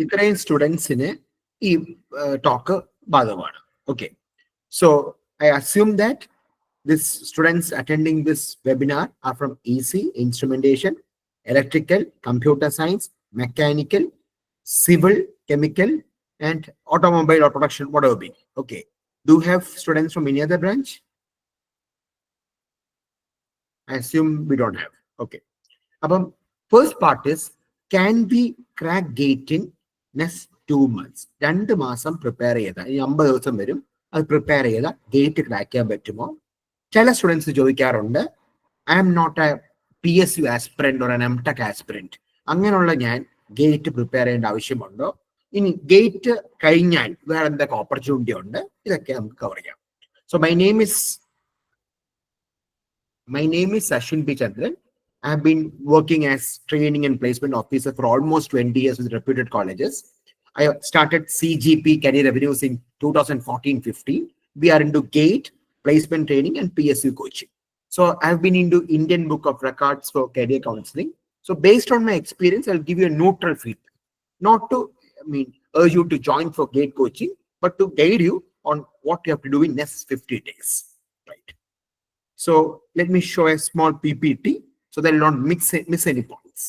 ഇത്രയും സ്റ്റുഡൻസിന് ഈ ടോക്ക് ബാധകമാണ്. Okay, so I assume that this students attending this webinar are from EC, instrumentation, electrical, computer science, mechanical, civil, chemical, and automobile or production, whatever be. Okay, do you have students from any other branch? I assume we don't have. Okay, first part is, can we crack gate in next 2 months? 2 മാസം prepare ചെയ്ത, ഈ 50 ദിവസം വരും, അത് prepare ചെയ്ത gate crack ചെയ്യാൻ പറ്റുമോ? ചില സ്റ്റുഡൻസ് ചോദിക്കാറുണ്ട്, I am not a PSU aspirant or an MTech aspirant, അങ്ങനെയുള്ള ഞാൻ ഗേറ്റ് പ്രിപ്പയർ ചെയ്യേണ്ട ആവശ്യമുണ്ടോ? ഇനി ഗേറ്റ് കഴിഞ്ഞാൽ വേറെ എന്തൊക്കെ ഓപ്പർച്യൂണിറ്റി ഉണ്ട്? ഇതൊക്കെ നമുക്ക് കവർ ചെയ്യാം. So my name is Ashwin P. Chandran. I have been working as training and placement officer for almost 20 years with reputed colleges. I started CGP Career Revenues in 2014-15. We are into GATE, placement training, and PSU coaching. So I've been into Indian Book of Records for career counseling. So based on my experience, I'll give you a neutral feedback, not to urge you to join for GATE coaching, but to guide you on what you have to do in next 50 days, right? So let me show a small PPT so that you'll not miss any points.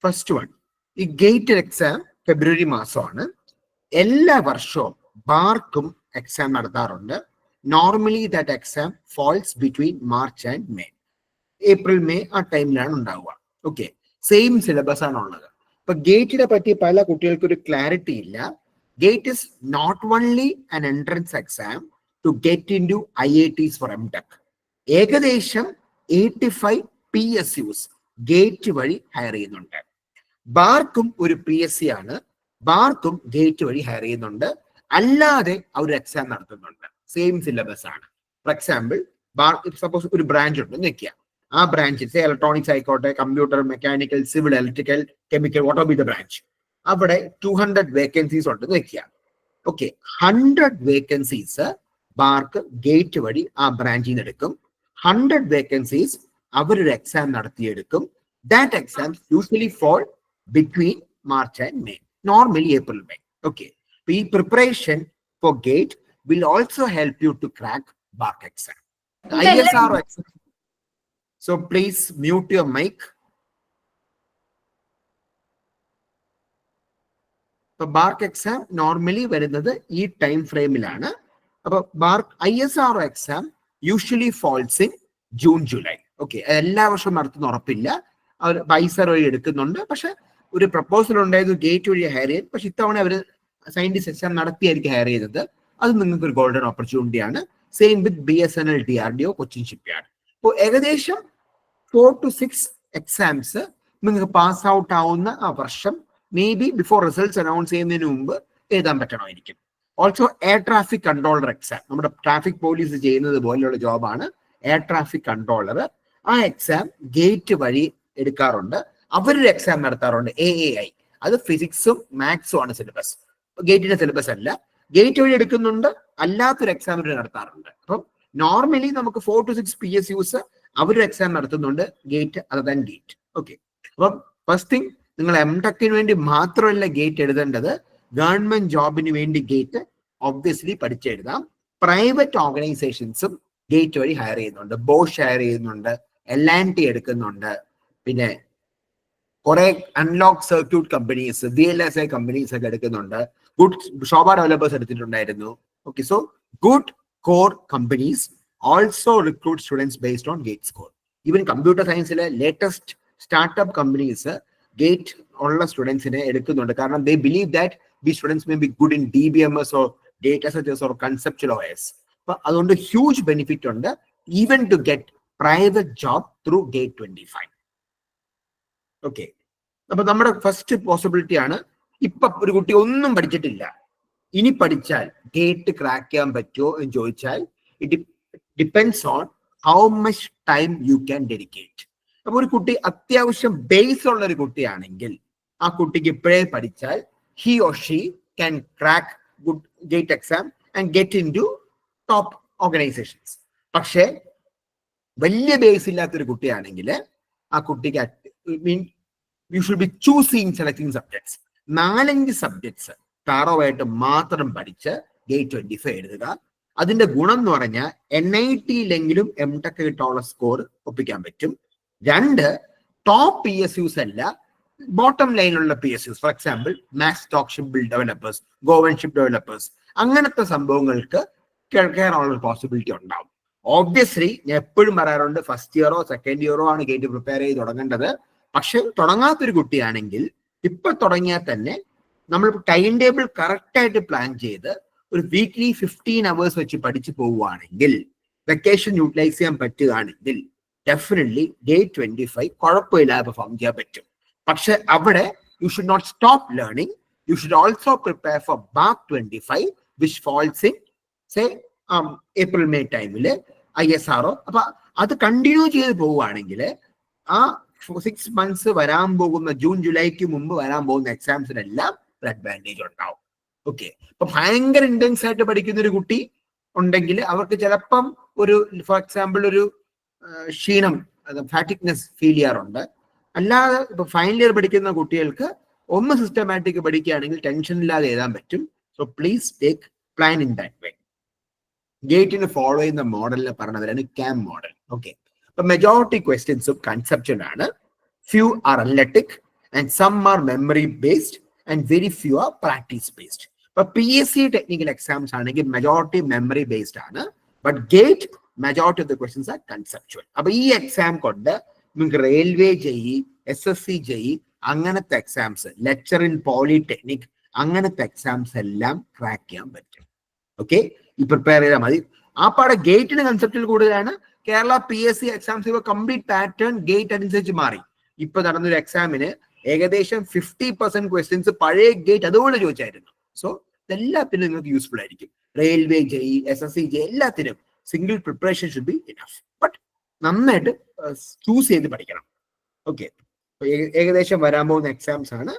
First one, the GATE exam ഫെബ്രുവരി മാസമാണ്. എല്ലാ വർഷവും ബാർക്കും exam നടത്താറുണ്ട്. Normally that exam falls between March and May. ഏപ്രിൽ മെയ് ആ ടൈമിലാണ് ഉണ്ടാവുക. ഓക്കെ, സെയിം സിലബസ് ആണ് ഉള്ളത്. ഇപ്പൊ ഗേറ്റിനെ പറ്റി പല കുട്ടികൾക്കും ഒരു ക്ലാരിറ്റി ഇല്ല. GATE is not only an entrance exam to get in to IITs for MTech. ഏകദേശം 85 PSUs ഗേറ്റ് വഴി ഹയർ ചെയ്യുന്നുണ്ട്. ബാർക്കും ഒരു PSC ആണ്, ബാർക്കും ഗേറ്റ് വഴി ഹയർ ചെയ്യുന്നുണ്ട്. അല്ലാതെ അവർ എക്സാം നടത്തുന്നുണ്ട്. സെയിം സിലബസ് ആണ്. ഫോർ എക്സാമ്പിൾ, ബാർ സപ്പോസ് ഒരു ബ്രാഞ്ച് ഉണ്ട് നിൽക്കുക, ആ ബ്രാഞ്ചിൽ ഇലക്ട്രോണിക്സ് ആയിക്കോട്ടെ, computer, mechanical, civil, electrical, chemical, what B the branch, അവിടെ 200 വേക്കൻസീസ് ഉണ്ട് നിൽക്കുക. ഓക്കെ, 100 വേക്കൻസീസ് ബാർക്ക് ഗേറ്റ് വഴി ആ ബ്രാഞ്ചിൽ നിന്ന് എടുക്കും. 100 വേക്കൻസീസ് അവരൊരു എക്സാം നടത്തിയെടുക്കും. That exam usually fall between March and May, normally April, May. Okay, the preparation for GATE will also help you to crack BARC exam. The ISR exam. So please mute your mic. The BARC exam normally വരുന്നത് ഈ time ഫ്രെയിമിലാണ്. അപ്പൊ ISR exam usually falls in June, July. Okay, എല്ലാ വർഷവും നടത്തുന്ന ഉറപ്പില്ല. അവർ ISR വഴി എടുക്കുന്നുണ്ട്. പക്ഷെ ഒരു പ്രപ്പോസൽ ഉണ്ടായത് ഗേറ്റ് വഴി ഹയർ ചെയ്ത്, പക്ഷെ ഇത്തവണ അവർ സയന്റിസ്റ്റ് എക്സാം നടത്തിയായിരിക്കും ഹയർ ചെയ്തത്. അത് നിങ്ങൾക്ക് ഒരു ഗോൾഡൻ ഓപ്പർച്യൂണിറ്റിയാണ്. Same with BSNL, DRDO, Cochin shipyard. അപ്പോൾ ഏകദേശം 4 to 6 എക്സാംസ് നിങ്ങൾക്ക് പാസ് ഔട്ട് ആവുന്ന ആ വർഷം may be before results announce ചെയ്യുന്നതിന് മുമ്പ് എഴുതാൻ പറ്റണമായിരിക്കും. Also air traffic controller exam, നമ്മുടെ ട്രാഫിക് പോലീസ് ചെയ്യുന്നത് പോലെയുള്ള ജോബാണ് എയർ ട്രാഫിക് കൺട്രോളർ. ആ എക്സാം ഗേറ്റ് വഴി എടുക്കാറുണ്ട്. അവരൊരു എക്സാം നടത്താറുണ്ട്, AAI. അത് ഫിസിക്സും മാത്സും ആണ് സിലബസ്, ഗേറ്റിന്റെ സിലബസ് അല്ല. ഗേറ്റ് വഴി എടുക്കുന്നുണ്ട്, അല്ലാത്തൊരു എക്സാം നടത്താറുണ്ട്. അപ്പം നോർമലി നമുക്ക് 4 to 6 PSUs അവരൊരു എക്സാം നടത്തുന്നുണ്ട്, GATE other than GATE. Okay, അപ്പം ഫസ്റ്റ് തിങ്, നിങ്ങൾ MTechന് വേണ്ടി മാത്രമല്ല ഗേറ്റ് എഴുതേണ്ടത്, ഗവൺമെന്റ് ജോബിന് വേണ്ടി ഗേറ്റ് ഒബ്വിയസ്ലി പഠിച്ചെഴുതാം. പ്രൈവറ്റ് ഓർഗനൈസേഷൻസും ഗേറ്റ് വഴി ഹയർ ചെയ്യുന്നുണ്ട്. ബോഷ് ഹയർ ചെയ്യുന്നുണ്ട്, L&T എടുക്കുന്നുണ്ട്, പിന്നെ കുറെ unlock circuit companies, VLSI companies ഒക്കെ എടുക്കുന്നുണ്ട്. ഗുഡ് ശോഭ ഡെവലപ്പേഴ്സ് എടുത്തിട്ടുണ്ടായിരുന്നു. Okay, so good core companies also recruit students based on GATE score. Even computer സയൻസിലെ ലേറ്റസ്റ്റ് സ്റ്റാർട്ടപ്പ് കമ്പനീസ് ഗേറ്റ് ഉള്ള സ്റ്റുഡൻസിനെ എടുക്കുന്നുണ്ട്. കാരണം they believe that the students may be good in DBMS or data centers or conceptual OS. അപ്പൊ അതുകൊണ്ട് huge benefit ഉണ്ട് even to get private job through GATE 25. Okay, അപ്പൊ നമ്മുടെ first possibility ആണ്, ഇപ്പൊ ഒരു കുട്ടി ഒന്നും പഠിച്ചിട്ടില്ല, ഇനി പഠിച്ചാൽ ഗേറ്റ് ക്രാക്ക് ചെയ്യാൻ പറ്റുമോ എന്ന് ചോദിച്ചാൽ it depends on how much time you can dedicate. അപ്പൊ ഒരു കുട്ടി അത്യാവശ്യം ബേസ് ഉള്ള ഒരു കുട്ടിയാണെങ്കിൽ ആ കുട്ടിക്ക് ഇപ്പോഴേ പഠിച്ചാൽ he or she can crack good GATE exam and get into top organizations. പക്ഷേ വലിയ ബേസ് ഇല്ലാത്തൊരു കുട്ടിയാണെങ്കിൽ ആ കുട്ടിക്ക് mean you should be choosing selecting subjects. 4-5 subjects താറോവായിട്ട് മാത്രം പഠിച്ച് ഗേറ്റ് 25 എഴുതുക. അതിന്റെ ഗുണം എന്ന് പറഞ്ഞാൽ NIT-യിലെങ്കിലും MTech കിട്ടാനുള്ള സ്കോർ ഒപ്പിക്കാൻ പറ്റും. 2, ടോപ്പ് PSUs അല്ല, ബോട്ടം ലൈനിലുള്ള PSUs, for example max stock ship build developers, Goan ship developers, അങ്ങനത്തെ സംഭവങ്ങൾക്ക് കേൾക്കാനുള്ള പോസിബിലിറ്റി ഉണ്ടാവും. ഓബ്വിയസ്ലി ഞാൻ എപ്പോഴും പറയാറുണ്ട്, ഫസ്റ്റ് ഇയറോ സെക്കൻഡ് ഇയറോ ആണ് ഗേറ്റ് പ്രിപ്പയർ ചെയ്ത് തുടങ്ങേണ്ടത്. പക്ഷെ തുടങ്ങാത്തൊരു കുട്ടിയാണെങ്കിൽ ഇപ്പൊ തുടങ്ങിയാൽ തന്നെ നമ്മൾ ടൈം ടേബിൾ കറക്റ്റ് ആയിട്ട് പ്ലാൻ ചെയ്ത് ഒരു വീക്ക്ലി 15 hours വെച്ച് പഠിച്ചു പോവുകയാണെങ്കിൽ, വെക്കേഷൻ യൂട്ടിലൈസ് ചെയ്യാൻ പറ്റുകയാണെങ്കിൽ ഡെഫിനറ്റ്ലി ഗേറ്റ് 25 കുഴപ്പമില്ലാതെ പെർഫോം ചെയ്യാൻ പറ്റും. പക്ഷെ അവിടെ you should not stop learning. You should also prepare for BARC 25 which falls in say April May ടൈമില് ISRO. അപ്പൊ അത് കണ്ടിന്യൂ ചെയ്ത് പോവുകയാണെങ്കിൽ ആ 6 months വരാൻ പോകുന്ന ജൂൺ ജൂലൈക്ക് മുമ്പ് വരാൻ പോകുന്ന എക്സാംസിനെല്ലാം ഒരു അഡ്വാൻറ്റേജ് ഉണ്ടാവും. ഓക്കെ, അപ്പൊ ഭയങ്കര ഇന്റൻസ് ആയിട്ട് പഠിക്കുന്ന ഒരു കുട്ടി ഉണ്ടെങ്കിൽ അവർക്ക് ചിലപ്പം ഒരു ഫോർ എക്സാമ്പിൾ ഒരു ക്ഷീണം, ഫാറ്റിക്നെസ് ഫീൽ ചെയ്യാറുണ്ട്. അല്ലാതെ ഇപ്പൊ ഫൈനൽ ഇയർ പഠിക്കുന്ന കുട്ടികൾക്ക് ഒന്ന് സിസ്റ്റമാറ്റിക് പഠിക്കുകയാണെങ്കിൽ ടെൻഷൻ ഇല്ലാതെ എഴുതാൻ പറ്റും. So please take plan in that way. ഗേറ്റിന് ഫോളോ ചെയ്യുന്ന മോഡലിനെ പറഞ്ഞവരാണ് CAM മോഡൽ. ഓക്കെ, അപ്പൊ മെജോറിറ്റി ക്വസ്റ്റ്യൻസും കൺസെപ്ഷൻ ആണ്. Few are analytic and some are memory based and very few are practice based. ഇപ്പൊ PSC ടെക്നിക്കൽ എക്സാംസ് ആണെങ്കിൽ മെജോറിറ്റി മെമ്മറി ബേസ്ഡ് ആണ്. But GATE majority of the questions are conceptual. അപ്പൊ ഈ exam കൊണ്ട് നിങ്ങൾക്ക് railway JEE, SSC JEE അങ്ങനത്തെ exams, lecture in polytechnic അങ്ങനത്തെ exams എല്ലാം ക്രാക്ക് ചെയ്യാൻ പറ്റും. ഓക്കെ, ഈ പ്രിപ്പയർ ചെയ്താൽ മതി. ആ പാടെ ഗേറ്റിന് കൺസെപ്റ്റിൽ കൂടുതലാണ്. കേരള PSC എക്സാംസ് ഇപ്പൊ കംപ്ലീറ്റ് പാറ്റേൺ ഗേറ്റ് അനുസരിച്ച് മാറി. ഇപ്പൊ നടന്നൊരു എക്സാമിന് ഏകദേശം 50% ക്വസ്റ്റ്യൻസ് പഴയ ഗേറ്റ് അതുപോലെ ചോദിച്ചായിരുന്നു. സോ ഇതെല്ലാത്തിനും നിങ്ങൾക്ക് യൂസ്ഫുൾ ആയിരിക്കും. റെയിൽവേ JEE, SSC JEE എല്ലാത്തിനും single preparation should be enough. But നന്നായിട്ട് ചൂസ് ചെയ്ത് പഠിക്കണം. ഓക്കെ, ഏകദേശം വരാൻ പോകുന്ന എക്സാംസ് ആണ്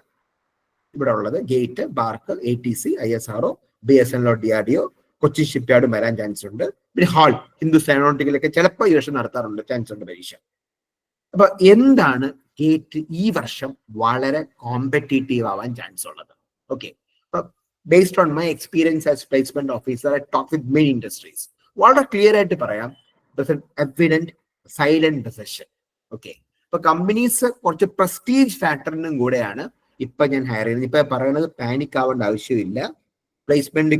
ഇവിടെ ഉള്ളത്. GATE, BARC, ATC, ISRO, BSNL, DRDO, Kochi shipyard വരാൻ ചാൻസ് ഉണ്ട്. പിന്നെ ഹാൾ, ഹിന്ദുസ്ഥാൻ എയറോനോട്ടിക്കലൊക്കെ ചിലപ്പോൾ ഈ വർഷം നടത്താറുണ്ട്, ചാൻസ് ഉണ്ട് പരീക്ഷ. അപ്പൊ എന്താണ് ഗേറ്റ് ഈ വർഷം വളരെ കോമ്പറ്റീറ്റീവ് ആവാൻ ചാൻസ് ഉള്ളത്? ഓക്കെ, അപ്പൊ based on my experience as placement officer, I talk with many industries. വളരെ ക്ലിയർ ആയിട്ട് പറയാം, എവിഡന്റ് സൈലന്റ് റിസഷൻ. ഓക്കെ, ഇപ്പൊ കമ്പനീസ് കുറച്ച് പ്രസ്റ്റീജ് ഫാക്ടറിനും കൂടെയാണ് ഇപ്പൊ ഞാൻ ഹയർ ചെയ്യുന്നത്. ഇപ്പൊ പറയുന്നത് പാനിക് ആവേണ്ട ആവശ്യമില്ല, പ്ലേസ്മെന്റ്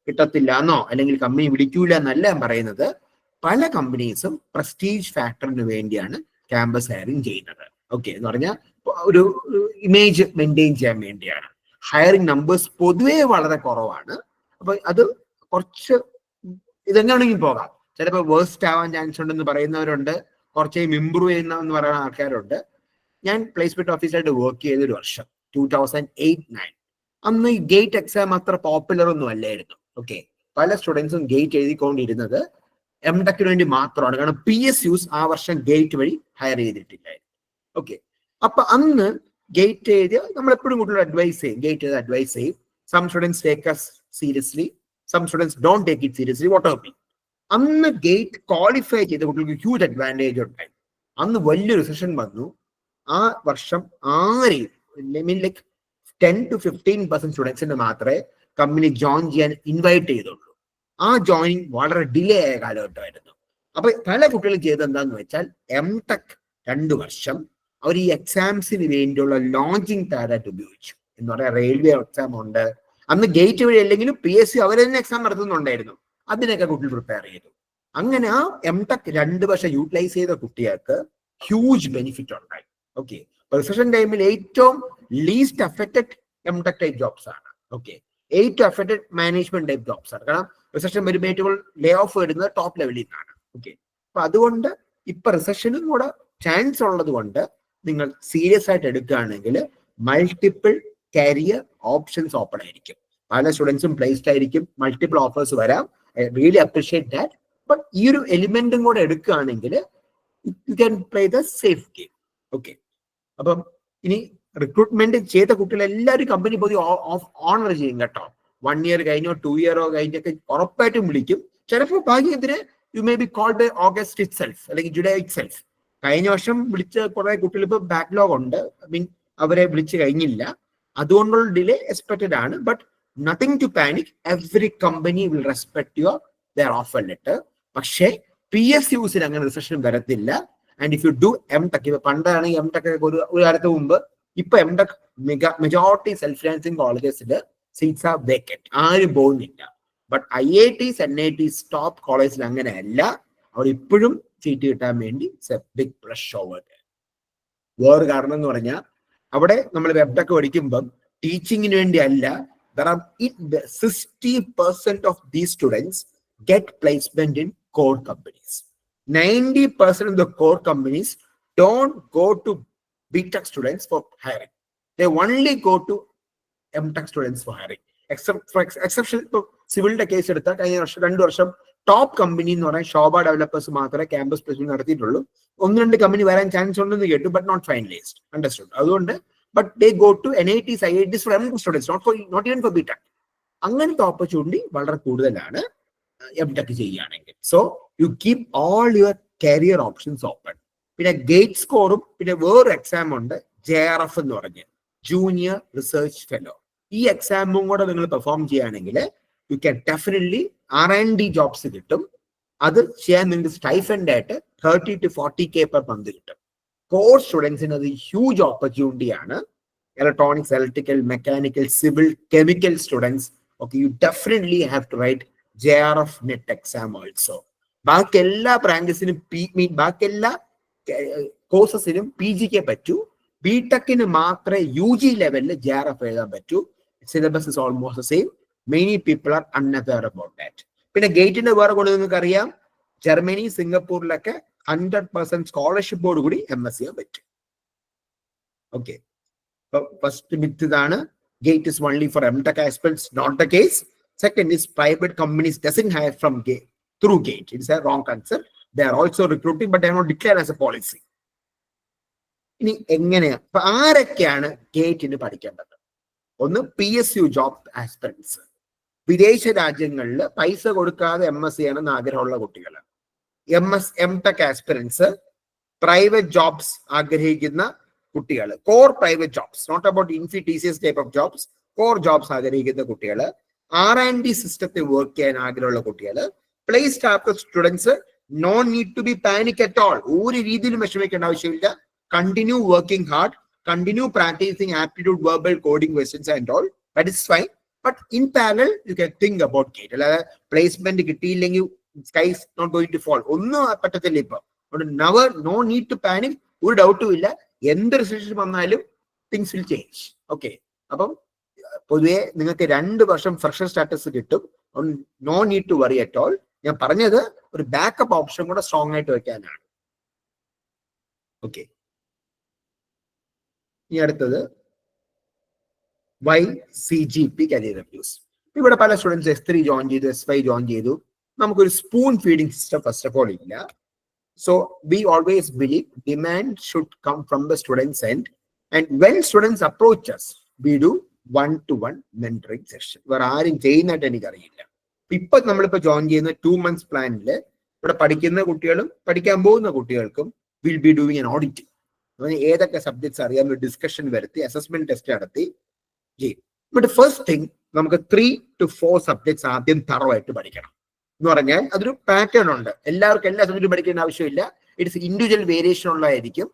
കിട്ടത്തില്ല എന്നോ അല്ലെങ്കിൽ കമ്പനി വിളിക്കൂല എന്നല്ല ഞാൻ പറയുന്നത്. പല കമ്പനീസും പ്രസ്റ്റീജ് ഫാക്ടറിന് വേണ്ടിയാണ് ക്യാമ്പസ് ഹയറിംഗ് ചെയ്യുന്നത്. ഓക്കെ, എന്ന് പറഞ്ഞാൽ ഒരു ഇമേജ് മെയിൻറ്റെയിൻ ചെയ്യാൻ വേണ്ടിയാണ്. ഹയറിംഗ് നമ്പേഴ്സ് പൊതുവേ വളരെ കുറവാണ്. അപ്പൊ അത് കുറച്ച് ഇതെങ്ങനെയാണെങ്കിൽ പോകാം. ചിലപ്പോൾ വേഴ്സ്റ്റ് ആവാൻ ചാൻസ് ഉണ്ടെന്ന് പറയുന്നവരുണ്ട്, കുറച്ച് ഇമ്പ്രൂവ് ചെയ്യുന്ന പറയുന്ന ആൾക്കാരുണ്ട്. ഞാൻ പ്ലേസ്മെന്റ് ഓഫീസറായിട്ട് വർക്ക് ചെയ്തൊരു വർഷം 2008-9. അന്ന് ഈ ഗേറ്റ് എക്സാം അത്ര പോപ്പുലർ ഒന്നും അല്ലായിരുന്നു. ഓക്കെ, പല സ്റ്റുഡൻസും ഗേറ്റ് എഴുതിക്കൊണ്ടിരുന്നത് MTech വേണ്ടി മാത്രമാണ്. കാരണം PSUs ആ വർഷം ഗേറ്റ് വഴി ഹയർ ചെയ്തിട്ടില്ലായിരുന്നു. ഓക്കെ, അപ്പൊ അന്ന് ഗേറ്റ് എഴുതിയ നമ്മളെപ്പോഴും കൂടുതൽ അഡ്വൈസ് ചെയ്യും, ഗേറ്റ് ചെയ്ത് അഡ്വൈസ് ചെയ്യും. Some students take us seriously, some students don't take it seriously, what ever B. അന്ന് ഗേറ്റ് ക്വാളിഫൈ ചെയ്ത കുട്ടികൾക്ക് ഹ്യൂജ് അഡ്വാൻറ്റേജ് ഉണ്ടായി. അന്ന് വലിയൊരു സെഷൻ വന്നു. ആ വർഷം ആരെയും ലൈക്ക് 10 to 15% സ്റ്റുഡൻസിന് മാത്രമേ കമ്പനി ജോയിൻ ചെയ്യാൻ ഇൻവൈറ്റ് ചെയ്തുള്ളൂ. ആ ജോയിനിങ് വളരെ ഡിലേ ആയ കാലഘട്ടമായിരുന്നു. അപ്പൊ പല കുട്ടികളും ചെയ്തത് എന്താന്ന് വെച്ചാൽ MTech 2 വർഷം അവർ ഈ എക്സാംസിന് വേണ്ടിയുള്ള ലോഞ്ചിങ് പാഡായിട്ട് ഉപയോഗിച്ചു. എന്ന് പറയാൻ റെയിൽവേ എക്സാം ഉണ്ട്, അന്ന് ഗേറ്റ് വഴി അല്ലെങ്കിലും PSC അവർ തന്നെ എക്സാം നടത്തുന്നുണ്ടായിരുന്നു. അതിനൊക്കെ കുട്ടികൾ പ്രിപ്പയർ ചെയ്തു. അങ്ങനെ ആ MTech 2 വർഷം യൂട്ടിലൈസ് ചെയ്ത കുട്ടികൾക്ക് ഹ്യൂജ് ബെനിഫിറ്റ് ഉണ്ടായി. ഓക്കെ, റിസഷൻ ടൈമിൽ ഏറ്റവും least affected MTech type jobs ആണ്. ഓക്കെ, ഏറ്റവും അഫക്റ്റഡ് മാനേജ്മെന്റ് ടൈപ്പ് ജോബ്സ് ആണ്. കാരണം റിസഷൻ വരുമ്പോൾ ലേ ഓഫ് വരുന്നത് ടോപ്പ് ലെവലിൽ നിന്നാണ്. ഓക്കെ, അപ്പൊ അതുകൊണ്ട് ഇപ്പൊ റിസഷനും കൂടെ ചാൻസ് ഉള്ളത് കൊണ്ട് നിങ്ങൾ സീരിയസ് ആയിട്ട് എടുക്കുകയാണെങ്കിൽ മൾട്ടിപ്പിൾ കരിയർ ഓപ്ഷൻസ് ഓപ്പൺ ആയിരിക്കും. പല സ്റ്റുഡൻസും പ്ലേസ്ഡ് ആയിരിക്കും, മൾട്ടിപ്പിൾ ഓഫേഴ്സ് വരാം. I really appreciate that. But ഈ ഒരു എലിമെന്റും കൂടെ എടുക്കുകയാണെങ്കിൽ you can play the safe game. Okay, അപ്പം ഇനി റിക്രൂട്ട്മെന്റ് ചെയ്ത കുട്ടികൾ എല്ലാവരും കമ്പനി പോയി ഓണർ ചെയ്യും കേട്ടോ. 1 year കഴിഞ്ഞോ 2 year കഴിഞ്ഞൊക്കെ ഉറപ്പായിട്ടും വിളിക്കും. ചിലപ്പോൾ ഭാഗ്യത്തിന് you may be called by August itself അല്ലെങ്കിൽ ജൂലൈ ഇറ്റ് സെൽഫ്. കഴിഞ്ഞ വർഷം വിളിച്ച കുറെ കുട്ടികൾ ഇപ്പൊ ബാക്ക്ലോഗ് ഉണ്ട്, മീൻ അവരെ വിളിച്ചു കഴിഞ്ഞില്ല, അതുകൊണ്ടുള്ള ഡിലേ എക്സ്പെക്റ്റഡ് ആണ്. But nothing to panic, every company will respect your their offer letter. പക്ഷേ PSUസിന് അങ്ങനെ റിസഷൻ വരത്തില്ല. And if you do M.Tech, ഇപ്പൊ പണ്ടാണെങ്കിൽ M.Tech ഒരു കാലത്ത് മുമ്പ്, ഇപ്പൊ M.Tech മെജോറിറ്റി സെൽഫ് ഫിനാൻസിങ് കോളേജസിൽ സീറ്റ്സ് ആർ വേക്കന്റ്, ആരും പോകുന്നില്ല. ബട്ട് IITs NITs ടോപ്പ് കോളേജിൽ അങ്ങനെയല്ല, അവർ ഇപ്പോഴും സീറ്റ് കിട്ടാൻ വേണ്ടി ബിഗ് പ്രഷ് ഓവർ. വേറെ കാരണം എന്ന് പറഞ്ഞാൽ അവിടെ നമ്മൾ M.Tech പഠിക്കുമ്പം ടീച്ചിങ്ങിന് വേണ്ടി അല്ല, 60% of these students get placement in core companies. 90% of the core companies don't go to B.Tech students for hiring. They only go to M.Tech students for hiring. Except for exception, സിവിലിന്റെ case എടുത്താൽ കഴിഞ്ഞ വർഷം 2 വർഷം top company എന്ന് പറയാൻ Sobha developers മാത്രമേ campus placement നടത്തിയിട്ടുള്ളൂ. 1-2 company വരാൻ ചാൻസ് ഉണ്ടെന്ന് കേട്ടു, ബട്ട് നോട്ട് ഫൈനലൈസ്ഡ്, അണ്ടർസ്റ്റുഡ്. അതുകൊണ്ട് but they go to NITs IITs for M.Tech students, not even for B.Tech. അങ്ങനത്തെ ഓപ്പർച്യൂണിറ്റി വളരെ കൂടുതലാണ് M.Tech ചെയ്യുകയാണെങ്കിൽ. So you keep all your career options open. പിന്നെ ഗേറ്റ് സ്കോറും പിന്നെ വേറൊരു എക്സാം ഉണ്ട്, JRF എന്ന് പറഞ്ഞ്, ജൂനിയർ റിസർച്ച് ഫെലോ. ഈ എക്സാമും കൂടെ നിങ്ങൾ പെർഫോം ചെയ്യുകയാണെങ്കിൽ you can definitely R&D jobs കിട്ടും. അത് ചെയ്യാൻ നിങ്ങൾക്ക് സ്റ്റൈഫൻഡ് ആയിട്ട് 30 to 40K per month കിട്ടും. കോർ സ്റ്റുഡൻസിന് അത് ഹ്യൂജ് ഓപ്പർച്യൂണിറ്റിയാണ്. Electronics, electrical, mechanical, civil, chemical students ഒക്കെ you definitely have to write JRF NET exam also. ബാക്കി എല്ലാ ബ്രാഞ്ചസിനും ബാക്കി എല്ലാ കോഴ്സസിനും PGക്ക് പറ്റൂ. B.Techന് മാത്രമേ UG ലെവലിൽ JRF എഴുതാൻ പറ്റൂ. Syllabus is almost same. Many people are unaware about that. പിന്നെ ഗേറ്റിന്റെ വേറെ കൊണ്ട് നിങ്ങൾക്ക് അറിയാം, ജർമ്മനി, സിംഗപ്പൂരിലൊക്കെ 100% സ്കോളർഷിപ്പോട് കൂടി MS ചെയ്യാൻ പറ്റും. ഓക്കെ, ഫസ്റ്റ് മിത്ത് ഇതാണ്, GATE is only for M.Tech aspirants. Not the case. Second is private companies doesn't hire from gate through gate. It's a wrong concept. They are also recruiting, but they are not declared as a policy. ഇനി എങ്ങനെയാ, അപ്പൊ ആരൊക്കെയാണ് ഗേറ്റിന് പഠിക്കേണ്ടത്? ഒന്ന്, PSU job aspirants, വിദേശ രാജ്യങ്ങളിൽ പൈസ കൊടുക്കാതെ MS ചെയ്യണമെന്ന് ആഗ്രഹമുള്ള കുട്ടികൾ. M.Tech ആസ്പിറൻസ്, പ്രൈവറ്റ് ജോബ്സ് ആഗ്രഹിക്കുന്ന കുട്ടികൾ, core private jobs, not about Infy TCS type of jobs, core jobs ആഗ്രഹിക്കുന്ന കുട്ടികൾ, R&D സിസ്റ്റത്തിൽ വർക്ക് ചെയ്യാൻ ആഗ്രഹമുള്ള കുട്ടികൾ, placed after students. No need to be panic at all. ഒരു രീതിയിലും വിഷമിക്കേണ്ട ആവശ്യമില്ല. Continue working hard, continue practicing aptitude, verbal, coding questions and all. That is fine. But in parallel you can think about GATE. അല്ലാതെ placement കിട്ടിയില്ലെങ്കിൽ sky is not going to fall, ഒന്നും പറ്റത്തില്ല ഇപ്പൊ. No need to panic. ഒരു ഡൗട്ടും ഇല്ല. എന്ത് result വന്നാലും തിങ്സ് വിൽ ചേഞ്ച്. ഓക്കെ, അപ്പം പൊതുവെ നിങ്ങൾക്ക് 2 വർഷം ഫ്രഷർ സ്റ്റാറ്റസ് കിട്ടും. No need to worry at all. ഞാൻ പറഞ്ഞത് ഒരു ബാക്കപ്പ് ഓപ്ഷൻ കൂടെ സ്ട്രോങ് ആയിട്ട് വെക്കാനാണ്. ഓക്കെ, ഇനി അടുത്തത് YCGP കരിയർ റിവ്യൂസ്. ഇവിടെ പല സ്റ്റുഡൻസ് S3 ജോയിൻ ചെയ്തു, S5 ജോയിൻ ചെയ്തു. നമുക്കൊരു spoon feeding system first of all ഇല്ല. So we always believe demand should come from the students' end, and when students approach us, we do one-to-one mentoring session. വേറെ ആരും ചെയ്യുന്നതായിട്ട് എനിക്കറിയില്ല. ഇപ്പൊ നമ്മളിപ്പോ ജോയിൻ ചെയ്യുന്ന 2 months പ്ലാനില് ഇവിടെ പഠിക്കുന്ന കുട്ടികളും പഠിക്കാൻ പോകുന്ന കുട്ടികൾക്കും will be doing an auditing. ഏതൊക്കെ സബ്ജക്ട്സ് അറിയാൻ ഡിസ്കഷൻ വരുത്തി അസസ്മെന്റ് ടെസ്റ്റ് നടത്തി ചെയ്യും. ബട്ട് ഫസ്റ്റ് തിങ്, നമുക്ക് 3 to 4 സബ്ജക്ട്സ് ആദ്യം തറവായിട്ട് പഠിക്കണം എന്ന് പറഞ്ഞാൽ അതൊരു പാറ്റേൺ ഉണ്ട്. എല്ലാവർക്കും എല്ലാ സബ്ജക്റ്റും പഠിക്കേണ്ട ആവശ്യമില്ല. ഇറ്റ്സ് ഇൻഡിവിജ്വൽ വേരിയേഷൻ ഉള്ളതായിരിക്കും.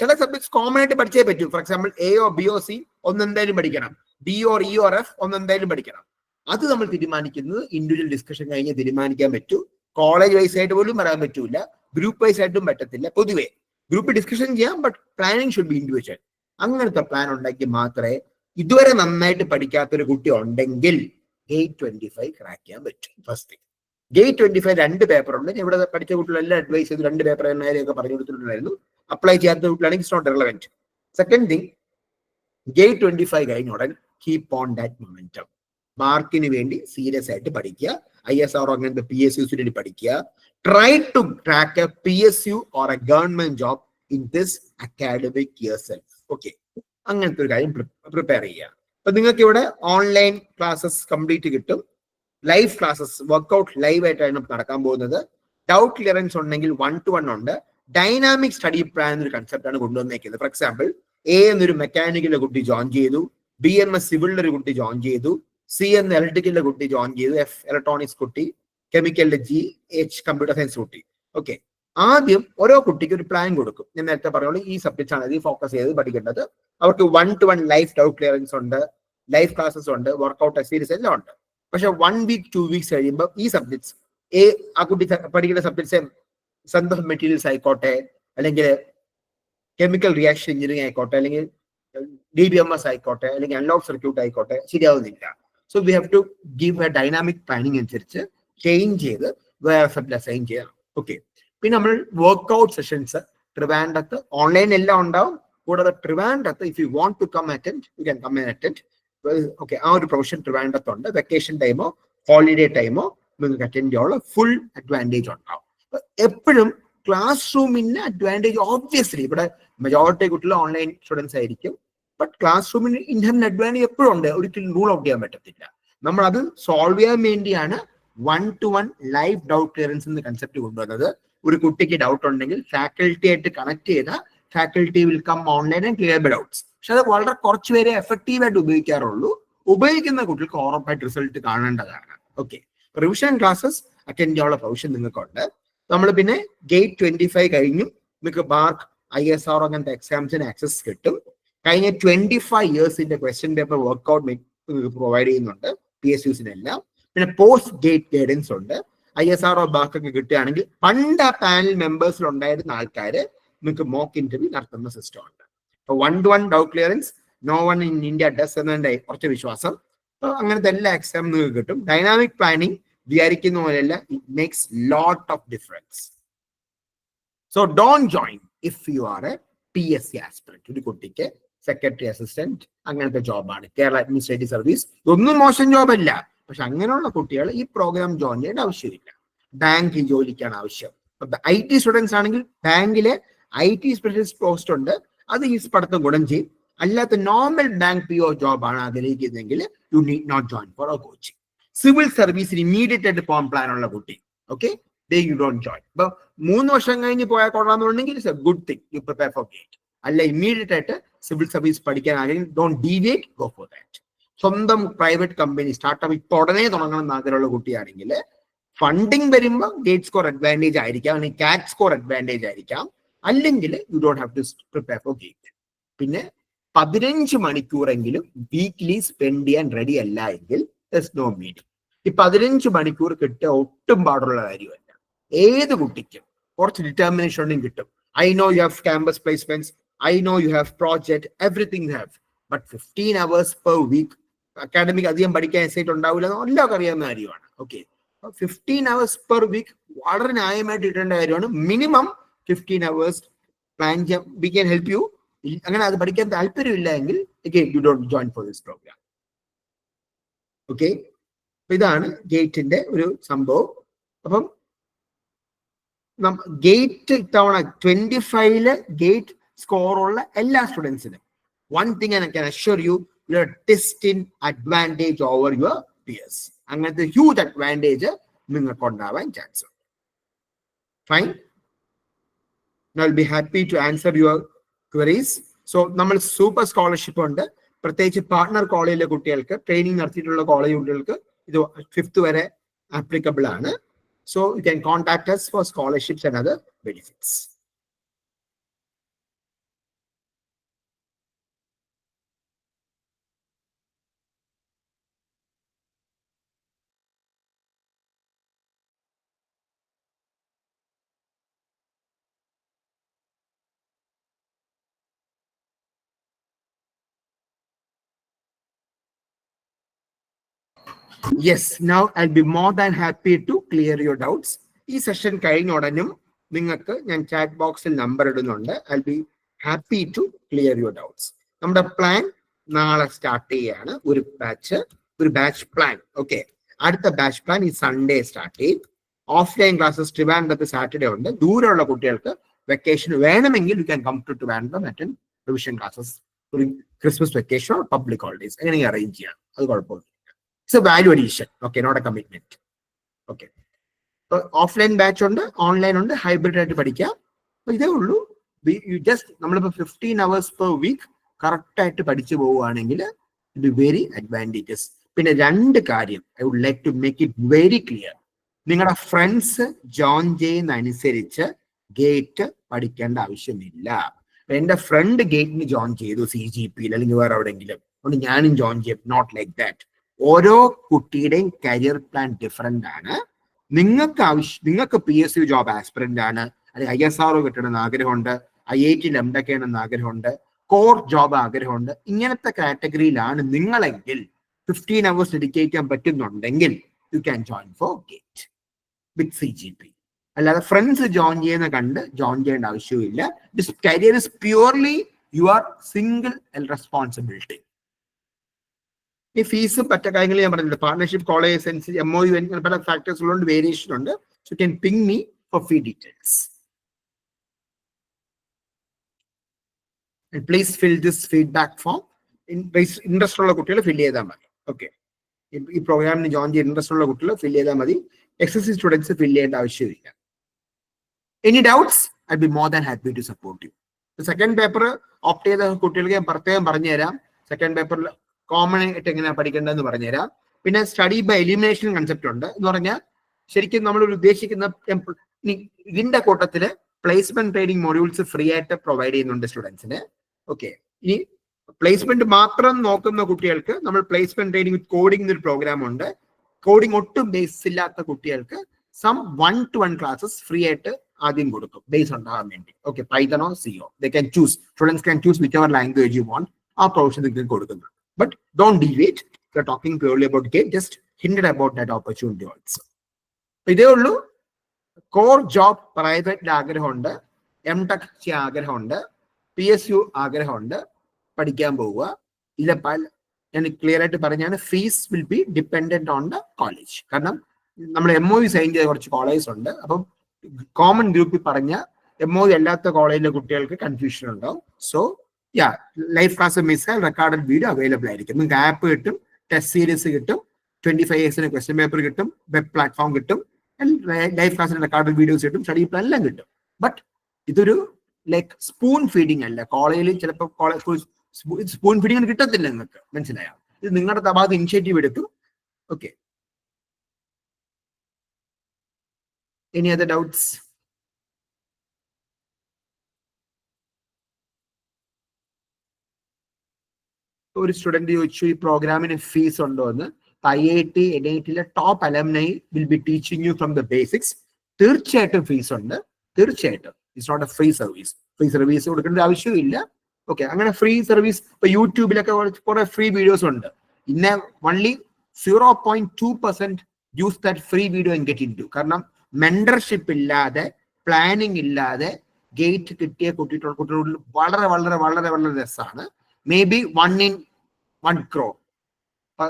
ചില സബ്ജക്ട്സ് കോമൺ ആയിട്ട് പഠിച്ചേ പറ്റൂ. ഫോർ എക്സാമ്പിൾ AO BOC ഒന്നെന്തായാലും പഠിക്കണം, D or E or F ഒന്നെന്തായാലും പഠിക്കണം. അത് നമ്മൾ തീരുമാനിക്കുന്നത് ഇൻഡിവിജ്വൽ ഡിസ്കഷൻ കഴിഞ്ഞ് തീരുമാനിക്കാൻ പറ്റൂ. കോളേജ് വൈസ് ആയിട്ട് പോലും പറയാൻ പറ്റൂല, ഗ്രൂപ്പ് വൈസ് ആയിട്ടും പറ്റത്തില്ല. പൊതുവെ ഗ്രൂപ്പ് ഡിസ്കഷൻ ചെയ്യാം, but planning should be individual. അങ്ങനത്തെ പ്ലാൻ ഉണ്ടാക്കി മാത്രമേ ഇതുവരെ നന്നായിട്ട് പഠിക്കാത്തൊരു കുട്ടി ഉണ്ടെങ്കിൽ ഗേറ്റ് 25 ക്രാക്ക് ചെയ്യാൻ പറ്റും. ഫസ്റ്റ് തിങ്, ഗേറ്റ് 25 2 പേപ്പർ ഉണ്ട്. ഇവിടെ പഠിച്ച കുട്ടികളെല്ലാം അഡ്വൈസ് ചെയ്ത് 2 പേപ്പർ എന്നൊക്കെ പറഞ്ഞു കൊടുത്തിട്ടുണ്ടായിരുന്നു. അപ്ലൈ ചെയ്യാത്ത കുട്ടികളാണെങ്കിൽ it's not relevant. Second thing, GATE 25 കഴിഞ്ഞ ഉടൻ കീപ് ഓൺ ദാറ്റ് മൊമെന്റം. മാർക്കിന് വേണ്ടി സീരിയസ് ആയിട്ട് പഠിക്കുക. ISR അങ്ങനത്തെ PSUs വേണ്ടി പഠിക്കുക. Try to crack a PSU or a government job in this academic year self. Okay, അങ്ങനത്തെ ഒരു കാര്യം പ്രിപ്പയർ ചെയ്യുക. അപ്പൊ നിങ്ങൾക്ക് ഇവിടെ ഓൺലൈൻ ക്ലാസ്സസ് കംപ്ലീറ്റ് കിട്ടും. ലൈവ് ക്ലാസ്സസ് വർക്ക്ഔട്ട് ലൈവ് ആയിട്ടാണ് നടക്കാൻ പോകുന്നത്. ഡൗട്ട് ക്ലിയറൻസ് ഉണ്ടെങ്കിൽ 1-to-1 ഉണ്ട്. ഡൈനാമിക് സ്റ്റഡി പ്ലാൻ എന്നൊരു കൺസെപ്റ്റാണ് കൊണ്ടുവന്നേക്കുന്നത്. ഫോർ എക്സാമ്പിൾ, എ എന്നൊരു മെക്കാനിക്കലിലെ കുട്ടി ജോയിൻ ചെയ്തു, ബി എന്ന സിവിലിലൊരു കുട്ടി ജോയിൻ ചെയ്തു, സി എന്ന ഇലക്ട്രിക്കലിലെ കുട്ടി ജോയിൻ ചെയ്തു, എഫ് ഇലക്ട്രോണിക്സ് കുട്ടി, കെമിക്കലിലെ ജി, എച്ച് കമ്പ്യൂട്ടർ സയൻസ് കുട്ടി. ഓക്കെ, ആദ്യം ഓരോ കുട്ടിക്ക് ഒരു പ്ലാൻ കൊടുക്കും. ഞാൻ നേരത്തെ പറഞ്ഞോളൂ, ഈ സബ്ജക്ട്സ് ആണ് ഇത് ഫോക്കസ് ചെയ്ത് പഠിക്കേണ്ടത്. അവർക്ക് 1-to-1 ലൈഫ് ഡൗട്ട് ക്ലിയറൻസ് ഉണ്ട്, ലൈഫ് ക്ലാസ്സസ് ഉണ്ട്, വർക്ക്ഔട്ട് സീരീസ് എല്ലാം ഉണ്ട്. പക്ഷെ 1 week 2 weeks കഴിയുമ്പോൾ ഈ സബ്ജക്ട്സ് ആ കുട്ടി പഠിക്കുന്ന സബ്ജക്ട്സ് സെൻസ് മെറ്റീരിയൽസ് ആയിക്കോട്ടെ, അല്ലെങ്കിൽ കെമിക്കൽ റിയാക്ഷൻ എഞ്ചിനീയറിംഗ് ആയിക്കോട്ടെ, അല്ലെങ്കിൽ DBMS ആയിക്കോട്ടെ, അല്ലെങ്കിൽ അനലോഗ് സർക്യൂട്ട് ആയിക്കോട്ടെ, ശരിയാവുന്നില്ല. So we have to give a dynamic planning അനുസരിച്ച് ചേഞ്ച് ചെയ്ത് വേറെ സബ്ജക്ട് അസൈൻ ചെയ്യണം. ഓക്കെ, പിന്നെ നമ്മൾ വർക്ക്ഔട്ട് സെഷൻസ് ട്രിവാൻഡ്രത്ത് ഓൺലൈൻ എല്ലാം ഉണ്ടാവും. കൂടാതെ ട്രിവാൻഡ്രത്ത് if you want to come attend you can come and attend. Okay, ആ ഒരു പ്രൊവിഷൻ ട്രിവാൻഡ്രത്തുണ്ട്. വെക്കേഷൻ ടൈമോ ഹോളിഡേ ടൈമോ നിങ്ങൾക്ക് അറ്റൻഡ് ചെയ്യാനുള്ള ഫുൾ അഡ്വാൻറ്റേജ് ഉണ്ടാവും. എപ്പോഴും ക്ലാസ് റൂമിന് അഡ്വാൻറ്റേജ് ഓബ്വിയസ്ലി ഇവിടെ മെജോറിറ്റി കുട്ടികൾ ഓൺലൈൻ സ്റ്റുഡൻസ് ആയിരിക്കും. ബട്ട് ക്ലാസ് റൂമിന് ഇന്റർനെറ്റ് അഡ്വാൻറ്റേജ് എപ്പോഴും ഉണ്ട്, ഒരിക്കലും റൂൾ ഔട്ട് ചെയ്യാൻ പറ്റത്തില്ല. നമ്മൾ അത് സോൾവ് ചെയ്യാൻ വേണ്ടിയാണ് 1-to-1 ലൈവ് ഡൗട്ട് ക്ലിയറൻസ് എന്ന കൺസെപ്റ്റ് കൊണ്ടുവന്നത്. ഒരു കുട്ടിക്ക് ഡൗട്ട് ഉണ്ടെങ്കിൽ ഫാക്കൽറ്റി ആയിട്ട് കണക്ട് ചെയ്ത faculty will come online and clear the doubts. പക്ഷെ അത് വളരെ കുറച്ച് പേരെ എഫക്റ്റീവ് ആയിട്ട് ഉപയോഗിക്കാറുള്ളൂ. ഉപയോഗിക്കുന്ന കുട്ടികൾക്ക് ഉറപ്പായിട്ട് റിസൾട്ട് കാണേണ്ടതാണ്. ഓക്കെ, റിവിഷൻ ക്ലാസ്സസ് അറ്റൻഡ് ചെയ്യാനുള്ള പ്രൊവിഷൻ നിങ്ങൾക്കുണ്ട്. നമ്മൾ പിന്നെ ഗേറ്റ് 25 കഴിഞ്ഞു നിങ്ങൾക്ക് ബാർക്ക് ISR അങ്ങനത്തെ എക്സാംസിന് ആക്സസ് കിട്ടും. കഴിഞ്ഞ 25 yearsന്റെ ക്വസ്റ്റ്യൻ പേപ്പർ വർക്ക്ഔട്ട് നിങ്ങൾക്ക് പ്രൊവൈഡ് ചെയ്യുന്നുണ്ട് PSUസിനെല്ലാം. പിന്നെ പോസ്റ്റ് ഗേറ്റ് ഗൈഡൻസ് ഉണ്ട്. ISR ബാർക്ക് ഒക്കെ കിട്ടുകയാണെങ്കിൽ പണ്ട് ആ പാനൽ മെമ്പേഴ്സിൽ ഉണ്ടായിരുന്ന ആൾക്കാര് നിങ്ങൾക്ക് മോക്ക് ഇന്റർവ്യൂ നടത്തുന്ന സിസ്റ്റം ഉണ്ട്. അപ്പൊ 1-to-1 doubt clearance no one in India does എന്നതിന്റെ കുറച്ച് വിശ്വാസം. അപ്പൊ അങ്ങനത്തെ എല്ലാ എക്സാം നിങ്ങൾക്ക് കിട്ടും. ഡൈനാമിക് പ്ലാനിങ് വിചാരിക്കുന്ന പോലെയല്ല, it makes lot of difference. So don't join if you are A PSC aspirant. ഒരു കുട്ടിക്ക് സെക്രട്ടറി അസിസ്റ്റന്റ് അങ്ങനത്തെ ജോബാണ്, കേരള അഡ്മിനിസ്ട്രേറ്റീവ് സർവീസ്. ഇതൊന്നും മോശം ജോബല്ല. പക്ഷെ അങ്ങനെയുള്ള കുട്ടികൾ ഈ പ്രോഗ്രാം ജോയിൻ ചെയ്യേണ്ട ആവശ്യമില്ല. ബാങ്ക് ജോലിക്കാണ് ആവശ്യം. IT സ്റ്റുഡൻസ് ആണെങ്കിൽ ബാങ്കിലെ IT സ്പെഷ്യലിസ്റ്റ് പോസ്റ്റ് ഉണ്ട്, അത് ഈ പഠിത്തം ഗുണം ചെയ്യും. അല്ലാത്ത നോർമൽ ബാങ്ക് PO ജോബാണ് ആഗ്രഹിക്കുന്നതെങ്കിൽ you need not join for a coaching. Civil സർവീസിന് ഇമ്മീഡിയറ്റ് ആയിട്ട് പോകാൻ പ്ലാൻ ഉള്ള കുട്ടി, ഓക്കെ, യു ഡോണ്ട് ജോയിൻ. ഇപ്പൊ 3 വർഷം കഴിഞ്ഞ് പോയാൽ കൊള്ളാമെന്നുണ്ടെങ്കിൽ it's a good thing, you prepare for GATE. അല്ല ഇമ്മീഡിയറ്റ് ആയിട്ട് സിവിൽ സർവീസ് പഠിക്കാൻ ആഗ്രഹിക്കും, don't deviate, go for that. സ്വന്തം പ്രൈവറ്റ് കമ്പനി സ്റ്റാർട്ടപ്പ് ഇപ്പൊ ഉടനെ തുടങ്ങണം എന്ന് ആഗ്രഹമുള്ള കുട്ടിയാണെങ്കിൽ ഫണ്ടിങ് വരുമ്പോൾ ഗേറ്റ് സ്കോർ അഡ്വാൻറ്റേജ് ആയിരിക്കാം, അല്ലെങ്കിൽ കാറ്റ് സ്കോർ അഡ്വാൻറ്റേജ് ആയിരിക്കാം. അല്ലെങ്കിൽ you don't have to prepare for GATE. പിന്നെ 15 മണിക്കൂറെങ്കിലും വീക്ക്ലി സ്പെൻഡ് ചെയ്യാൻ റെഡി അല്ല എങ്കിൽ നോ മീനിങ്. ഈ 15 മണിക്കൂർ കിട്ടുക ഒട്ടും പാടുള്ള കാര്യമല്ല. ഏത് കുട്ടിക്കും കുറച്ച് ഡിറ്റർമിനേഷൻ ഉണ്ടെങ്കിൽ കിട്ടും. I know you have campus placements, I know you have project, everything you have, but 15 hours per week academic അധികം പഠിക്കാൻ എസ്സൈറ്റ് ഉണ്ടാവില്ല, എല്ലാവർക്കും അറിയാവുന്ന കാര്യമാണ്. ഓക്കെ, 15 hours per week വളരെ ന്യായമായിട്ട് കിട്ടേണ്ട കാര്യമാണ്. മിനിമം 15 hours പ്ലാൻ ചെയ്യാം. We can help you. അങ്ങനെ അത് പഠിക്കാൻ താല്പര്യമില്ല എങ്കിൽ you don't join for this program. ഓക്കെ, ഇതാണ് ഗേറ്റിന്റെ ഒരു സംഭവം. അപ്പം ഗേറ്റ് ഇത്തവണ 25 ഗേറ്റ് സ്കോർ ഉള്ള എല്ലാ സ്റ്റുഡൻസിനും one thing I can assure you, your distinct advantage over your peers. അങ്ങനത്തെ ഹ്യൂജ് അഡ്വാൻറ്റേജ് നിങ്ങൾക്ക് ഉണ്ടാവാൻ ചാൻസ് ഉണ്ട്. Fine, I'll be happy to answer your queries. So നമ്മൾ സൂപ്പർ സ്കോളർഷിപ്പ് ഉണ്ട്. പ്രത്യേകിച്ച് പാർട്ട്ണർ കോളേജിലെ കുട്ടികൾക്ക്, ട്രെയിനിങ് നടത്തിയിട്ടുള്ള കോളേജ് കുട്ടികൾക്ക് ഇത് 5th വരെ ആപ്ലിക്കബിൾ ആണ്. So you can contact us for scholarships and other benefits. Yes, now I'll be more than happy to clear your doubts. ഈ സെഷൻ കഴിഞ്ഞ ഉടനും നിങ്ങൾക്ക് ഞാൻ ചാറ്റ് ബോക്സിൽ നമ്പർ ഇടുന്നുണ്ട്. I'll be happy to clear your doubts. നമ്മുടെ plan നാളെ start ചെയ്യാണ്. ഒരു ബാച്ച് പ്ലാൻ. ഓക്കെ, അടുത്ത ബാച്ച് പ്ലാൻ ഈ സൺഡേ സ്റ്റാർട്ട് ചെയ്യും. ഓഫ്ലൈൻ ക്ലാസ്സസ് ട്രിവാൻഡ്രത്ത് സാറ്റർഡേ ഉണ്ട്. ദൂരമുള്ള കുട്ടികൾക്ക് വെക്കേഷൻ വേണമെങ്കിൽ you can come to Trivandrum attend revision classes Christmas vacation or public holidays. എങ്ങനെ അറേഞ്ച് ചെയ്യാം, അത് കുഴപ്പമില്ല. It's a value addition, okay, not a commitment. Okay, so offline batch ഉണ്ട്, ഓൺലൈൻ ഉണ്ട്, ഹൈബ്രിഡ് ആയിട്ട് പഠിക്കാം. ഇതേ ഉള്ളൂ. ജസ്റ്റ് നമ്മളിപ്പോൾ 15 hours per week കറക്റ്റ് ആയിട്ട് പഠിച്ചു പോവുകയാണെങ്കിൽ ഇറ്റ് വെരി അഡ്വാൻറ്റേജസ്. പിന്നെ 2 കാര്യം I would like to make it very clear. നിങ്ങളുടെ ഫ്രണ്ട്സ് ജോയിൻ ചെയ്യുന്നതനുസരിച്ച് ഗേറ്റ് പഠിക്കേണ്ട ആവശ്യമില്ല. എന്റെ ഫ്രണ്ട് ഗേറ്റിന് ജോയിൻ ചെയ്തു CGP അല്ലെങ്കിൽ വേറെ എവിടെയെങ്കിലും, അതുകൊണ്ട് ഞാനും ജോയിൻ ചെയ്യും. Not like that. ഓരോ കുട്ടിയുടെയും കരിയർ പ്ലാൻ ഡിഫറെന്റ് ആണ്. നിങ്ങൾക്ക് PSU ജോബ് ആസ്പിറന്റ് ആണ്, അല്ലെങ്കിൽ ISRO കിട്ടണമെന്ന് ആഗ്രഹമുണ്ട്, IIT LMDA ചെയ്യണമെന്ന് ആഗ്രഹമുണ്ട്, കോർ ജോബ് ആഗ്രഹമുണ്ട്, ഇങ്ങനത്തെ കാറ്റഗറിയിലാണ് നിങ്ങളെങ്കിൽ 15 hours ഡെഡിക്കേറ്റ് ചെയ്യാൻ പറ്റുന്നുണ്ടെങ്കിൽ you can join for GATE with CGP. അല്ലാതെ ഫ്രണ്ട്സ് ജോയിൻ ചെയ്യുന്ന കണ്ട് ജോയിൻ ചെയ്യേണ്ട ആവശ്യമില്ല. This career is purely your single responsibility. ഈ ഫീസ് മറ്റ കാര്യങ്ങൾ ഞാൻ പറഞ്ഞിട്ടുണ്ട്. പാർട്ണർഷിപ്പ്, കോളേജ്, MOU പല ഫാക്ടേഴ്സ് ഉള്ളതുകൊണ്ട് വേരിയേഷൻ ഉണ്ട്. So can ping me for fee details. And please fill this feedback form. Interest ഉള്ള കുട്ടികൾ ഫിൽ ചെയ്താൽ മതി. ഓക്കെ, ഈ പ്രോഗ്രാമിന് ജോയിൻ ചെയ്യാൻ ഇൻട്രസ്റ്റ് ഉള്ള കുട്ടികൾ ഫിൽ ചെയ്താൽ മതി. XSC സ്റ്റുഡൻസ് ഫിൽ ചെയ്യേണ്ട ആവശ്യമില്ല. Any doubts I be more than happy to support you. Second paper opt ചെയ്ത കുട്ടികൾക്ക് ഞാൻ പ്രത്യേകം പറഞ്ഞുതരാം. സെക്കൻഡ് പേപ്പറിൽ കോമൺ ആയിട്ട് എങ്ങനെയാണ് പഠിക്കേണ്ടതെന്ന് പറഞ്ഞുതരാം. പിന്നെ സ്റ്റഡി ബൈ എലിമിനേഷൻ കൺസെപ്റ്റ് ഉണ്ട്. എന്ന് പറഞ്ഞാൽ ശരിക്കും നമ്മൾ ഉദ്ദേശിക്കുന്ന ഇതിന്റെ കൂട്ടത്തില് പ്ലേസ്മെന്റ് ട്രെയിനിങ് മൊഡ്യൂൾസ് ഫ്രീ ആയിട്ട് പ്രൊവൈഡ് ചെയ്യുന്നുണ്ട് സ്റ്റുഡൻസിന്. ഓക്കെ, ഇനി പ്ലേസ്മെന്റ് മാത്രം നോക്കുന്ന കുട്ടികൾക്ക് നമ്മൾ പ്ലേസ്മെന്റ് ട്രെയിനിങ് വിത്ത് കോഡിംഗ് എന്നൊരു പ്രോഗ്രാം ഉണ്ട്. കോഡിംഗ് ഒട്ടും ബേസ് ഇല്ലാത്ത കുട്ടികൾക്ക് സം 1-to-1 ക്ലാസ്സസ് ഫ്രീ ആയിട്ട് ആദ്യം കൊടുക്കും, ബേസ് ഉണ്ടാകാൻ വേണ്ടി. ഓക്കെ, പൈത്തണോ CO they can choose, students can choose whichever language you want. ആ പ്രൊവിഷൻ നിങ്ങൾക്ക് കൊടുക്കുന്നുണ്ട്. But don't deviate. You are talking purely about GATE, just hinted about that opportunity also. ഇതേ ഉള്ളൂ. കോർ ജോബ് പ്രൈവറ്റിൽ ആഗ്രഹമുണ്ട്, MTech ചെയ്യാൻ ആഗ്രഹമുണ്ട്, PSU ആഗ്രഹമുണ്ട്, പഠിക്കാൻ പോവുക. ഇല്ല, ഞാൻ ക്ലിയർ ആയിട്ട് പറഞ്ഞാണ്, fees will be dependent on the college. കാരണം നമ്മൾ MOU സൈൻ ചെയ്ത കുറച്ച് കോളേജ് ഉണ്ട്. അപ്പം കോമൺ ഗ്രൂപ്പിൽ പറഞ്ഞ MOU അല്ലാത്ത കോളേജിലെ കുട്ടികൾക്ക് കൺഫ്യൂഷൻ ഉണ്ടാവും. സോ യാ, ലൈഫ് ക്ലാസ് മിസ്സാൽ റെക്കോർഡഡ് വീഡിയോ അവൈലബിൾ ആയിരിക്കും. നിങ്ങൾക്ക് ആപ്പ് കിട്ടും, ടെസ്റ്റ് സീരീസ് കിട്ടും, 25 years ക്വസ്റ്റ്യൻ പേപ്പർ കിട്ടും, വെബ് പ്ലാറ്റ്ഫോം കിട്ടും, ലൈഫ് ക്ലാസ്സിന്റെ റെക്കോർഡഡ് വീഡിയോസ് കിട്ടും, സ്റ്റഡി പ്ലാൻ എല്ലാം കിട്ടും. ബട്ട് ഇതൊരു ലൈക്ക് സ്പൂൺ ഫീഡിങ് അല്ല. കോളേജിൽ ചിലപ്പോൾ സ്പൂൺ ഫീഡിങ് കിട്ടത്തില്ല നിങ്ങൾക്ക്, മനസ്സിലായോ? ഇത് നിങ്ങളുടെ ഭാഗത്ത് ഇനിഷ്യേറ്റീവ് എടുത്തു. Okay, any other doubts? ഒരു സ്റ്റുഡന്റ് ചോദിച്ചു ഈ പ്രോഗ്രാമിന് ഫീസ് ഉണ്ടോ എന്ന്. IIT NITയിലെ top alumni will be teaching you from the basics. തീർച്ചയായിട്ടും ഫീസ് ഉണ്ട്, തീർച്ചയായിട്ടും. It's not a free service. Free service കൊടുക്കേണ്ട ആവശ്യമില്ല. ഓക്കെ, അങ്ങനെ ഫ്രീ സർവീസ് ഇപ്പൊ യൂട്യൂബിലൊക്കെ കുറെ ഫ്രീ വീഡിയോസ് ഉണ്ട്. ഇന്നെ only 0.2% use that free video and get into. കാരണം മെന്റർഷിപ്പ് ഇല്ലാതെ, പ്ലാനിങ് ഇല്ലാതെ ഗേറ്റ് കിട്ടിയ കുട്ടികളോട് വളരെ വളരെ വളരെ വളരെ രസമാണ്. May be 1 in 1 crore.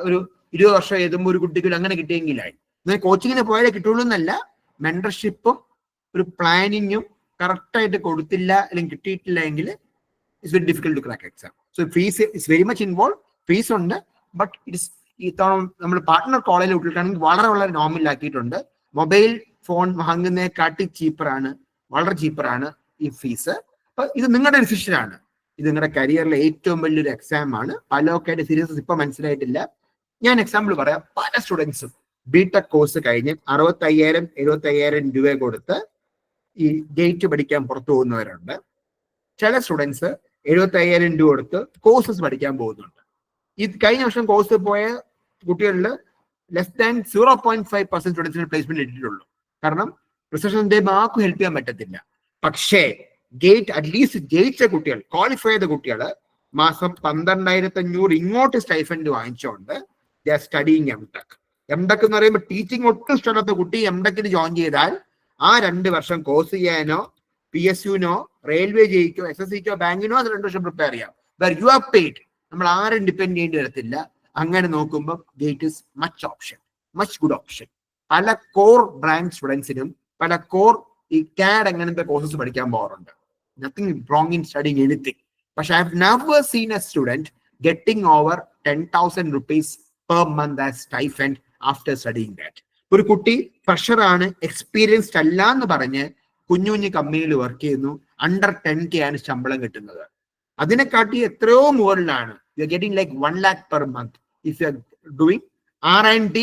ഒരു 20 വർഷം എഴുതുമ്പോൾ ഒരു കുട്ടിക്ക് അങ്ങനെ കിട്ടിയെങ്കിലായി. കോച്ചിങ്ങിന് പോയാലേ കിട്ടുള്ളൂ എന്നല്ല, മെന്റർഷിപ്പും ഒരു പ്ലാനിങ്ങും കറക്റ്റായിട്ട് കൊടുത്തില്ല അല്ലെങ്കിൽ കിട്ടിയിട്ടില്ല എങ്കിൽ it's very difficult to crack exam. So fees is very much involve. Fees ഉണ്ട്, ബട്ട് ഇറ്റ്സ് ഈ തവണ നമ്മൾ പാർട്ട്ണർ കോളേജിൽ കുട്ടികൾക്കാണെങ്കിൽ വളരെ വളരെ നോമിലാക്കിയിട്ടുണ്ട്. മൊബൈൽ ഫോൺ വാങ്ങുന്നതിനെക്കാട്ടി ചീപ്പറാണ്, വളരെ ചീപ്പറാണ് ഈ ഫീസ്. അപ്പൊ ഇത് നിങ്ങളുടെ ഡിസിഷനാണ്. ഇത് നിങ്ങളുടെ കരിയറിലെ ഏറ്റവും വലിയൊരു എക്സാം ആണ്. പലൊക്കെ ആയിട്ട് സീരിയസ് ഇപ്പൊ മനസ്സിലായിട്ടില്ല. ഞാൻ എക്സാമ്പിൾ പറയാം. പല സ്റ്റുഡൻസും BTech കോഴ്സ് കഴിഞ്ഞ് 65,000-75,000 രൂപ കൊടുത്ത് ഈ ഗേറ്റ് പഠിക്കാൻ പുറത്തു പോകുന്നവരുണ്ട്. ചില സ്റ്റുഡൻസ് 75,000 രൂപ കൊടുത്ത് കോഴ്സസ് പഠിക്കാൻ പോകുന്നുണ്ട്. ഈ കഴിഞ്ഞ വർഷം കോഴ്സ് പോയ കുട്ടികളിൽ ലെസ് ദാൻ 0.5% സ്റ്റുഡൻസിന് പ്ലേസ്മെന്റ് ഇട്ടിട്ടുള്ളൂ. കാരണം റിസർച്ചിന്റെ ആർക്കും ഹെൽപ്പ് ചെയ്യാൻ പറ്റത്തില്ല. പക്ഷേ ഗേറ്റ് അറ്റ്ലീസ്റ്റ് ജയിച്ച കുട്ടികൾ, ക്വാളിഫൈ ചെയ്ത കുട്ടികൾ മാസം 12,500 ഇങ്ങോട്ട് സ്റ്റൈഫൻഡ് വാങ്ങിച്ചുകൊണ്ട് they are studying MTech. MTech എന്ന് പറയുമ്പോൾ ടീച്ചിങ് ഒട്ടും ഇഷ്ടമില്ലാത്ത കുട്ടി MTechന് ജോയിൻ ചെയ്താൽ ആ 2 വർഷം കോഴ്സ് ചെയ്യാനോ PSUനോ റെയിൽവേ ജയിക്കോ SSCക്കോ ബാങ്കിനോ അത് 2 വർഷം പ്രിപ്പയർ ചെയ്യാം. Where you are paid. നമ്മൾ ആരും ഡിപ്പെൻഡ് ചെയ്യേണ്ടി വരത്തില്ല. അങ്ങനെ നോക്കുമ്പോൾ GATE is much option, much good option. പല കോർ ബ്രാഞ്ച് സ്റ്റുഡൻസിനും പല കോർ ഈ CAD അങ്ങനത്തെ കോഴ്സസ് പഠിക്കാൻ പോകാറുണ്ട്. Nothing wrong in studying anything. പക്ഷെ I have never seen a student getting over 10,000 rupees per month as stipend after studying that. ഒരു കുട്ടി ഫ്രഷർ ആണ്, എക്സ്പീരിയൻസ്ഡ് അല്ല എന്ന് പറഞ്ഞ് കുഞ്ഞു കുഞ്ഞു കമ്പനിയിൽ വർക്ക് ചെയ്യുന്നു. അണ്ടർ 10K ആണ് ശമ്പളം കിട്ടുന്നത്. അതിനെക്കാട്ടി എത്രയോ മുകളിലാണ്. You are getting like 1 lakh per month if you are doing R&D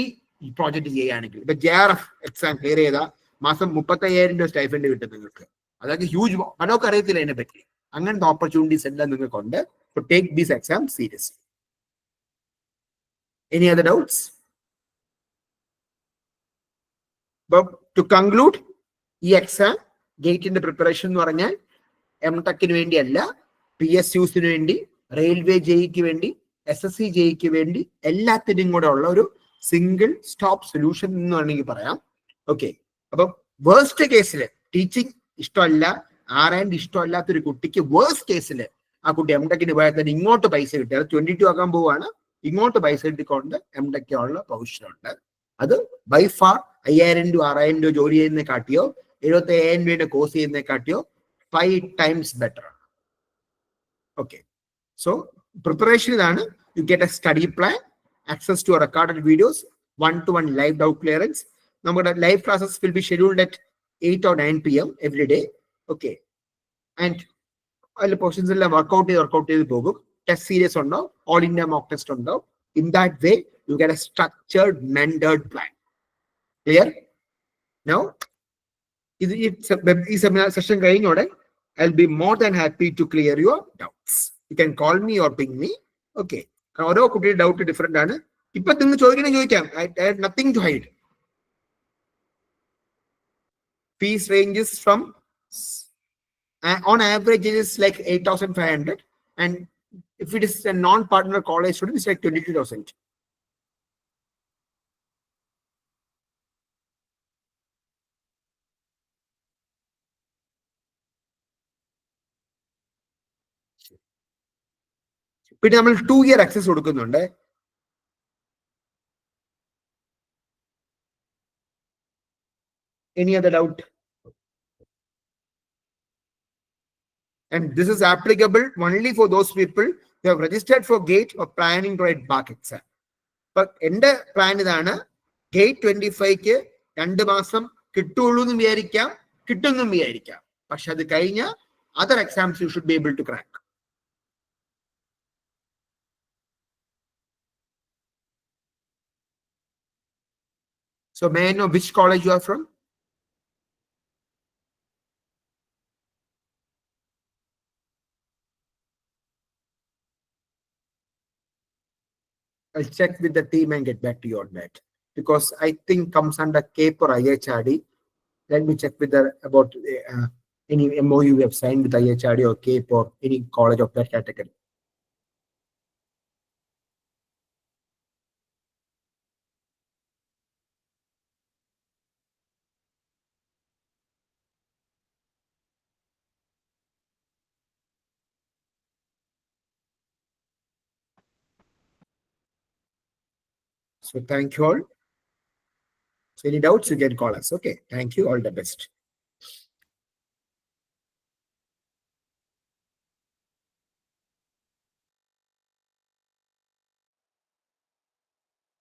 project ചെയ്യുകയാണെങ്കിൽ. ഇപ്പൊ JRF എക്സാം ക്ലിയർ ചെയ്താൽ മാസം 35,000 രൂപ സ്റ്റൈഫൻഡ് കിട്ടും നിങ്ങൾക്ക്. അതൊക്കെ ഹ്യൂജ്, പലർക്കും അറിയത്തില്ല അതിനെ പറ്റി. അങ്ങനത്തെ ഓപ്പർച്യൂണിറ്റീസ് എല്ലാം നിങ്ങൾക്കുണ്ട്. So take this exam seriously. Any other doubts? But to conclude, ഈ എക്സാം ഗേറ്റിന്റെ പ്രിപ്പറേഷൻ എന്ന് പറഞ്ഞാൽ MTech വേണ്ടിയല്ല, PSUസിന് വേണ്ടി, റെയിൽവേ ജെഇക്ക് വേണ്ടി, SSC ജെഇക്ക് വേണ്ടി എല്ലാത്തിനും കൂടെ ഉള്ള ഒരു സിംഗിൾ സ്റ്റോപ്പ് സൊല്യൂഷൻ എന്ന് വേണമെങ്കിൽ പറയാം. ഓക്കെ, അപ്പം വേഴ്സ്റ്റ് കേസിൽ ടീച്ചിങ് ഇഷ്ടമല്ല, R&D ഇഷ്ടമല്ലാത്തൊരു കുട്ടിക്ക് വേഴ്സ്റ്റ് കേസിൽ ആ കുട്ടി MTechന് പോയാൽ തന്നെ ഇങ്ങോട്ട് പൈസ കിട്ടി, അത് 22 ആക്കാൻ പോവാണ്, ഇങ്ങോട്ട് പൈസ കിട്ടിക്കൊണ്ട് MTech ഉള്ള പ്രൊവിഷനുണ്ട്. അത് ബൈ ഫാർ 5,000 രൂപ 6,000 രൂപ ജോലി ചെയ്യുന്നതിനെ കാട്ടിയോ 75,000 രൂപയുടെ കോഴ്സ് ചെയ്യുന്നതിനെ കാട്ടിയോ 5 times better. Okay, so preparation ഇതാണ്. You get a study plan, access to recorded videos, 1-to-1 live doubt clearance. നമ്മുടെ live classes will be scheduled at 8 or 9 PM every day. Okay, and അതിൽ portions എല്ലാം work out ചെയ്ത് പോകും. Test series ഉണ്ടോ, all India mock test ഉണ്ടോ. In that way you get a structured mentored plan. Clear? Now ഈ seminar session കഴിഞ്ഞോടെ I will be more than happy to clear your doubts. You can call me or ping me. Okay, ഓരോ കുട്ടിയുടെ doubt different ആണ്. ഇപ്പൊ നിങ്ങൾ ചോദിക്കാം, I have nothing to hide. Fees ranges from on average it is like 8,500, and if it is a non-partner college student it's like 22,000. പിന്നെ നമ്മൾ 2 year access കൊടുക്കുന്നുണ്ട്. Any other doubt? And this is applicable only for those people who have registered for GATE or planning to write BARC exam. But എന്റെ plan ഇതാണ്, GATE 25ക്ക് 2 മാസം കിട്ടുള്ളൂ എന്ന് വിചാരിക്കാം, കിട്ടുമെന്നും വിചാരിക്കാം. പക്ഷെ അത് കഴിഞ്ഞ other exams you should be able to crack. So may I know which college you are from? I'll check with the team and get back to you on that, because I think comes under CAPE or IHRD. Let me check with the about any MOU you have signed with IHRD or CAPE or any college of that category. So thank you all. So any doubts, you can call us. Okay, thank you, all the best.